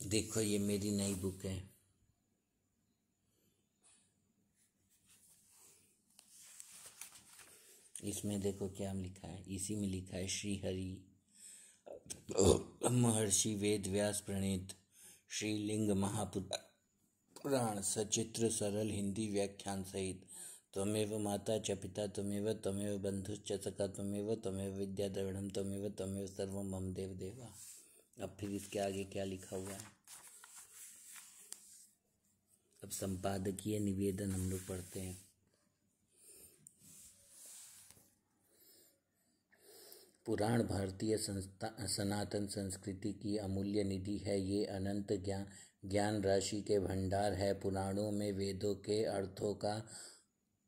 देखो ये मेरी नई बुक है। इसमें देखो क्या लिखा है, इसी में लिखा है श्री हरि महर्षि वेद व्यास प्रणीत श्रीलिंग महापुराण सचित्र सरल हिंदी व्याख्यान सहित त्वमेव माता च पिता त्वमेव बंधुश्च सखा त्वमेव विद्या द्रविड़म त्वमेव सर्वम मम देव देवा। अब फिर इसके आगे क्या लिखा हुआ है, अब संपादकीय निवेदन हम लोग पढ़ते हैं। पुराण भारतीय सनातन संस्कृति की अमूल्य निधि है। ये अनंत ज्ञान राशि के भंडार है। पुराणों में वेदों के अर्थों का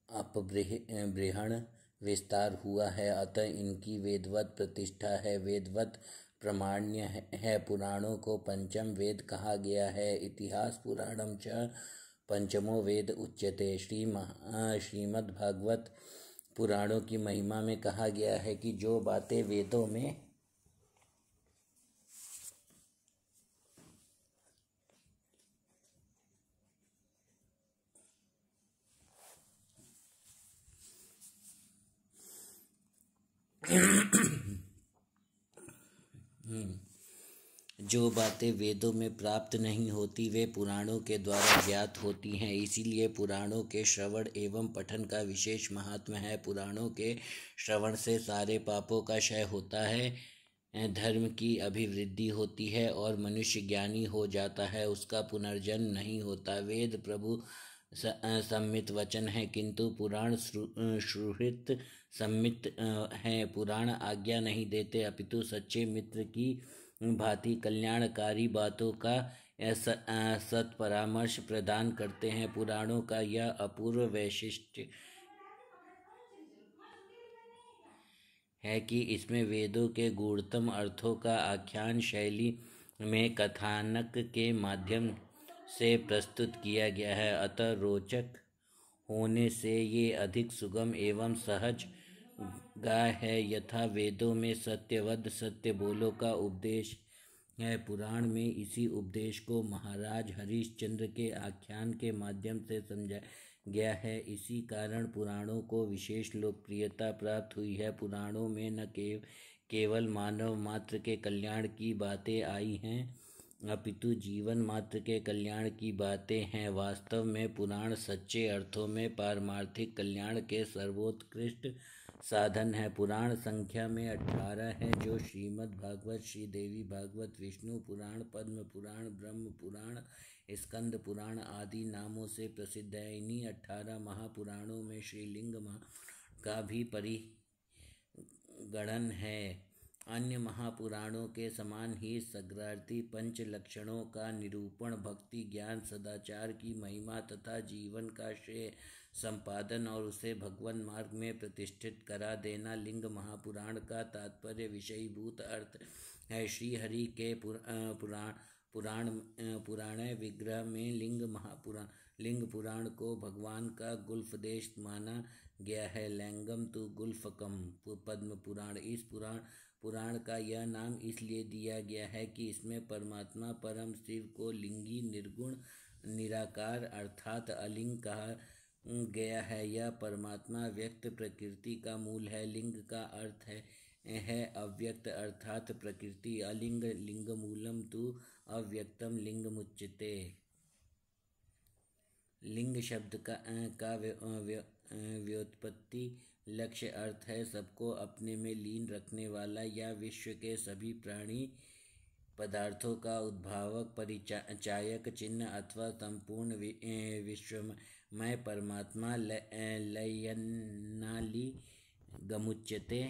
अपबृहण विस्तार हुआ है, अतः इनकी वेदवत प्रतिष्ठा है, वेदवत प्रामाण्य है। पुराणों को पंचम वेद कहा गया है। इतिहास पुराणम च पंचमो वेद उच्यते। श्रीमद्भागवत पुराणों की महिमा में कहा गया है कि जो बातें वेदों में प्राप्त नहीं होती वे पुराणों के द्वारा ज्ञात होती हैं। इसीलिए पुराणों के श्रवण एवं पठन का विशेष महात्म्य है। पुराणों के श्रवण से सारे पापों का क्षय होता है, धर्म की अभिवृद्धि होती है और मनुष्य ज्ञानी हो जाता है, उसका पुनर्जन्म नहीं होता। वेद प्रभु सम्मित वचन है, किंतु पुराण सुहृत सम्मित है। पुराण आज्ञा नहीं देते, अपितु सच्चे मित्र की भांति कल्याणकारी बातों का सत्परामर्श प्रदान करते हैं। पुराणों का यह अपूर्व वैशिष्ट्य है कि इसमें वेदों के गूढ़तम अर्थों का आख्यान शैली में कथानक के माध्यम से प्रस्तुत किया गया है, अतः रोचक होने से ये अधिक सुगम एवं सहज गाय है। यथा वेदों में सत्यवद सत्य बोलो का उपदेश है, पुराण में इसी उपदेश को महाराज हरिश्चंद्र के आख्यान के माध्यम से समझाया गया है। इसी कारण पुराणों को विशेष लोकप्रियता प्राप्त हुई है। पुराणों में न केवल मानव मात्र के कल्याण की बातें आई हैं, अपितु जीवन मात्र के कल्याण की बातें हैं। वास्तव में पुराण सच्चे अर्थों में पारमार्थिक कल्याण के सर्वोत्कृष्ट साधन है। पुराण संख्या में 18 है, जो श्रीमद् भागवत, श्रीदेवी भागवत, विष्णु पुराण, पद्म पुराण, ब्रह्म पुराण, स्कंद पुराण आदि नामों से प्रसिद्ध है। इन्हीं 18 महापुराणों में श्रीलिंग महापुराण का भी परिगणन है। अन्य महापुराणों के समान ही सग्रार्थी पंच लक्षणों का निरूपण, भक्ति, ज्ञान, सदाचार की महिमा तथा जीवन का श्रेय संपादन और उसे भगवान मार्ग में प्रतिष्ठित करा देना लिंग महापुराण का तात्पर्य विषयीभूत अर्थ है। श्री हरि के पुराण विग्रह में लिंग पुराण को भगवान का गुल्फदेश माना गया है। लैंगम तु गुल्फकम पद्म पुराण। इस पुराण का यह नाम इसलिए दिया गया है कि इसमें परमात्मा परम शिव को लिंगी, निर्गुण, निराकार अर्थात अलिंग कहा गया है। यह परमात्मा व्यक्त प्रकृति का मूल है। लिंग का अर्थ है अव्यक्त अर्थात प्रकृति। अलिंग लिंग मूलम तु अव्यक्तम लिंग मुच्यते। लिंग शब्द का व्युत्पत्ति लक्ष्य अर्थ है सबको अपने में लीन रखने वाला या विश्व के सभी प्राणी पदार्थों का उद्भावक, परिचायक चिन्ह अथवा संपूर्ण विश्वमय परमात्मा लयन्नाली गमुच्यते।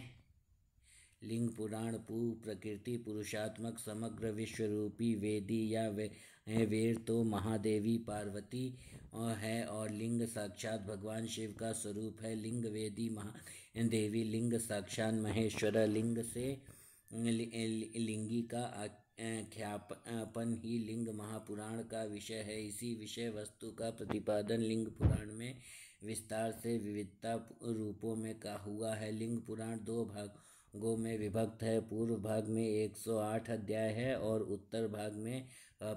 लिंग पुराण प्रकृति पुरुषात्मक समग्र विश्व रूपी वेदी या वेर तो महादेवी पार्वती है और लिंग साक्षात भगवान शिव का स्वरूप है। लिंग वेदी महादेवी, लिंग साक्षात महेश्वर। लिंग से लिंगी का आख्यापन ही लिंग महापुराण का विषय है। इसी विषय वस्तु का प्रतिपादन लिंग पुराण में विस्तार से विविधता रूपों में का हुआ है। लिंग पुराण 2 गो में विभक्त है। पूर्व भाग में 108 अध्याय है और उत्तर भाग में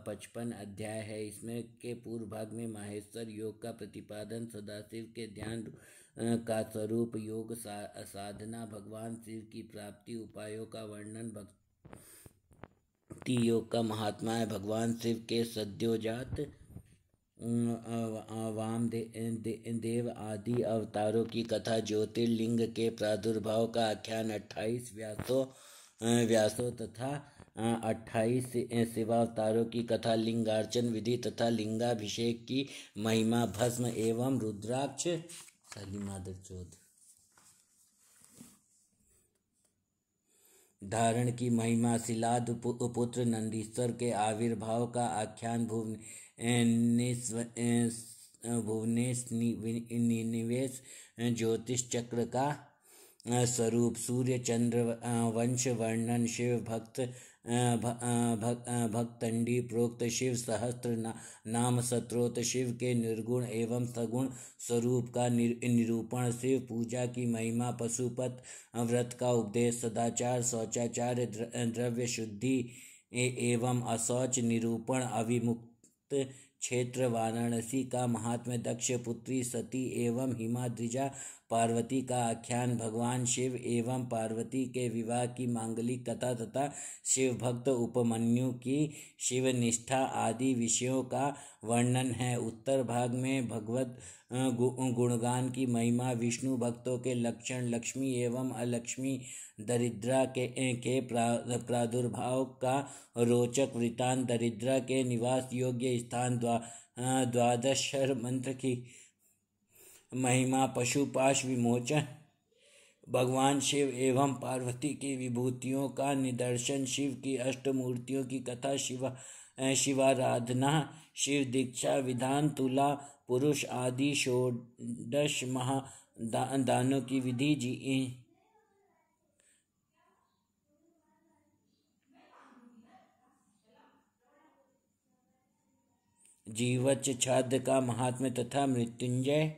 55 अध्याय है। इसमें के पूर्व भाग में माहेश्वर योग का प्रतिपादन, सदाशिव के ध्यान का स्वरूप, योग साधना, भगवान शिव की प्राप्ति, उपायों का वर्णन, भक्ति योग का महात्मा है, भगवान शिव के सद्योजात देव आदि अवतारों की कथा, ज्योतिर्लिंग के प्रादुर्भाव का आख्यान, 28 व्यासों तथा 28 शिवावतारों की कथा, लिंगार्चन विधि तथा लिंगाभिषेक की महिमा, भस्म एवं रुद्राक्ष धारण की महिमा, शिलाद पुत्र नंदीश्वर के आविर्भाव का आख्यान, भुवनेश निवेश ज्योतिष चक्र का स्वरूप, सूर्य चंद्र वंश वर्णन, शिव भक्तंडी प्रोक्त, शिव सहस्त्र नाम स्तोत्र, शिव के निर्गुण एवं सगुण स्वरूप का निरूपण, शिव पूजा की महिमा, पशुपत व्रत का उपदेश, सदाचार, शौचाचार, द्रव्य शुद्धि एवं अशौच निरूपण, अविमुक्त क्षेत्र वाराणसी का महात्म्य, दक्ष पुत्री सती एवं हिमाद्रिजा पार्वती का आख्यान, भगवान शिव एवं पार्वती के विवाह की मांगलिक कथा तथा शिव भक्त उपमन्यु की शिव निष्ठा आदि विषयों का वर्णन है। उत्तर भाग में भगवत गुणगान की महिमा, विष्णु भक्तों के लक्षण, लक्ष्मी एवं अलक्ष्मी दरिद्रा के प्रादुर्भाव का रोचक वृतांत, दरिद्रा के निवास योग्य स्थान, द्वादशर मंत्र की महिमा, पशुपाश विमोचन, भगवान शिव एवं पार्वती की विभूतियों का निदर्शन, शिव की अष्टमूर्तियों की कथा, शिवाराधना, शिव दीक्षा विधान, तुला पुरुष आदि षोडश महादानों की विधि, जीवच छाद का महात्म्य तथा मृत्युंजय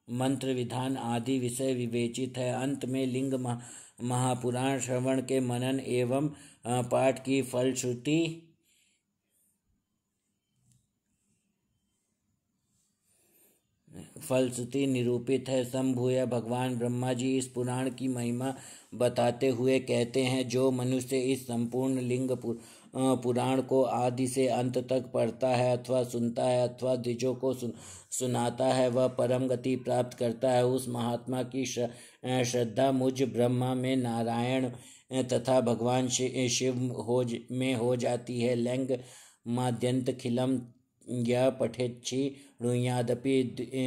मंत्र विधान आदि विषय विवेचित है। अंत में लिंग महापुराण श्रवण के मनन एवं पाठ की फलश्रुति निरूपित है। संभूय भगवान ब्रह्मा जी इस पुराण की महिमा बताते हुए कहते हैं, जो मनुष्य इस संपूर्ण लिंग पुराण को आदि से अंत तक पढ़ता है अथवा सुनता है अथवा द्विजों को सुनाता है, वह परम गति प्राप्त करता है। उस महात्मा की श्रद्धा मुझ ब्रह्मा में, नारायण तथा भगवान शिव में हो जाती है। लैंग माद्यंत खिलम या पठेच्छी णुयादपि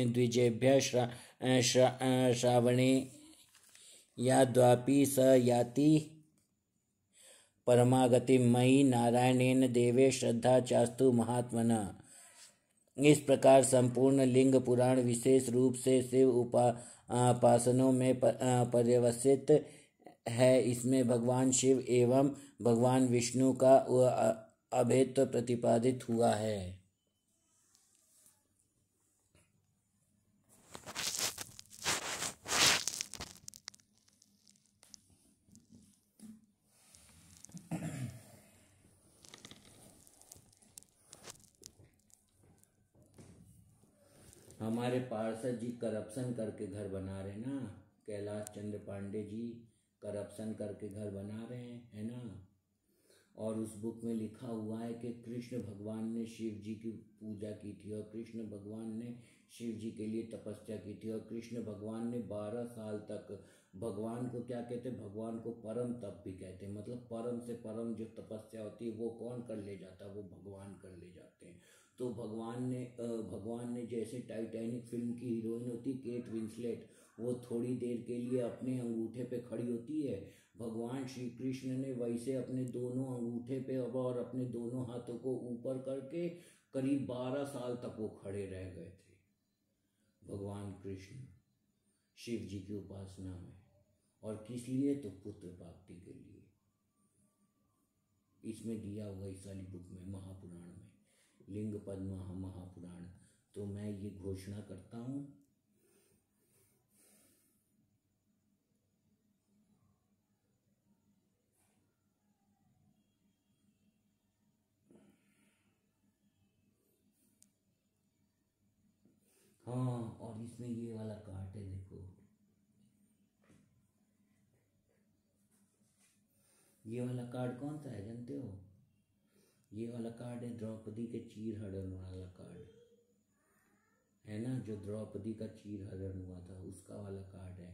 द्विजेभ्य श्रावणे या द्वापि स याति परमागति मयि नारायणेन देवे श्रद्धा चास्तु महात्मनः। इस प्रकार संपूर्ण लिंग पुराण विशेष रूप से शिव उपासनों में पर्यवसित है। इसमें भगवान शिव एवं भगवान विष्णु का अभेद प्रतिपादित हुआ है। हमारे पार्षद जी करप्शन करके घर बना रहे ना, कैलाश चंद्र पांडे जी करप्शन करके घर बना रहे हैं, है ना। और उस बुक में लिखा हुआ है कि कृष्ण भगवान ने शिव जी की पूजा की थी और कृष्ण भगवान ने शिव जी के लिए तपस्या की थी और कृष्ण भगवान ने 12 साल तक, भगवान को क्या कहते हैं, भगवान को परम तप भी कहते हैं, मतलब परम से परम जो तपस्या होती है वो कौन कर ले जाता है, वो भगवान कर ले जाते हैं। तो भगवान ने जैसे टाइटैनिक फिल्म की हीरोइन होती केट विंसलेट, वो थोड़ी देर के लिए अपने अंगूठे पे खड़ी होती है, भगवान श्री कृष्ण ने वैसे अपने दोनों अंगूठे पे और अपने दोनों हाथों को ऊपर करके करीब 12 साल तक वो खड़े रह गए थे, भगवान कृष्ण शिव जी की उपासना में। और किस लिए, तो पुत्र प्राप्ति के लिए। इसमें दिया हुआ इस वाली बुक में, महापुराण में, लिंग पद्म महापुराण। तो मैं ये घोषणा करता हूँ इसमें ये वाला कार्ड है, देखो ये वाला कार्ड कौन सा है जानते हो? ये वाला कार्ड है द्रौपदी के चीरहरण वाला कार्ड है ना, जो द्रौपदी का चीरहरण हुआ था उसका वाला कार्ड है।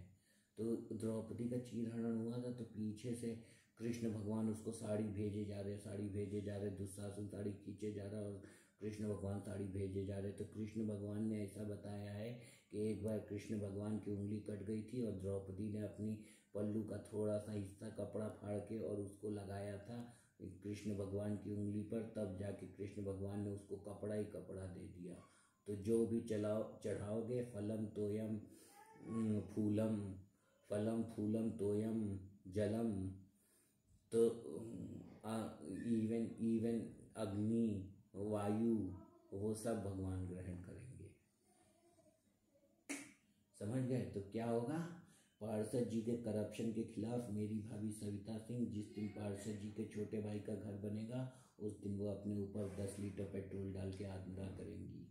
तो द्रौपदी का चीरहरण हुआ था तो पीछे से कृष्ण भगवान उसको साड़ी भेजे जा रहे, साड़ी भेजे जा रहे, दुशासन साड़ी खींचे जा रहा और कृष्ण भगवान साड़ी भेजे जा रहे। तो कृष्ण भगवान ने ऐसा बताया है कि एक बार कृष्ण भगवान की उंगली कट गई थी और द्रौपदी ने अपनी पल्लू का थोड़ा सा हिस्सा कपड़ा फाड़ के और उसको लगाया था कृष्ण भगवान की उंगली पर, तब जाके कृष्ण भगवान ने उसको कपड़ा ही कपड़ा दे दिया। तो जो भी चढ़ाओगे फलम तोयम फूलम, फलम फूलम तोयम जलम, तो इवन इवन अग्नि वायु वो सब भगवान ग्रहण करेंगे। समझ गए? तो क्या होगा, पार्षद जी के करप्शन के खिलाफ मेरी भाभी सविता सिंह, जिस दिन पार्षद जी के छोटे भाई का घर बनेगा उस दिन वो अपने ऊपर 10 लीटर पेट्रोल डाल के आत्मदाह करेंगी।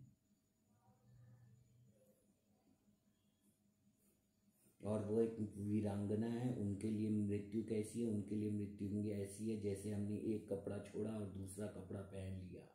और वो एक वीरांगना है, उनके लिए मृत्यु कैसी है, उनके लिए मृत्यु ऐसी है जैसे हमने एक कपड़ा छोड़ा और दूसरा कपड़ा पहन लिया।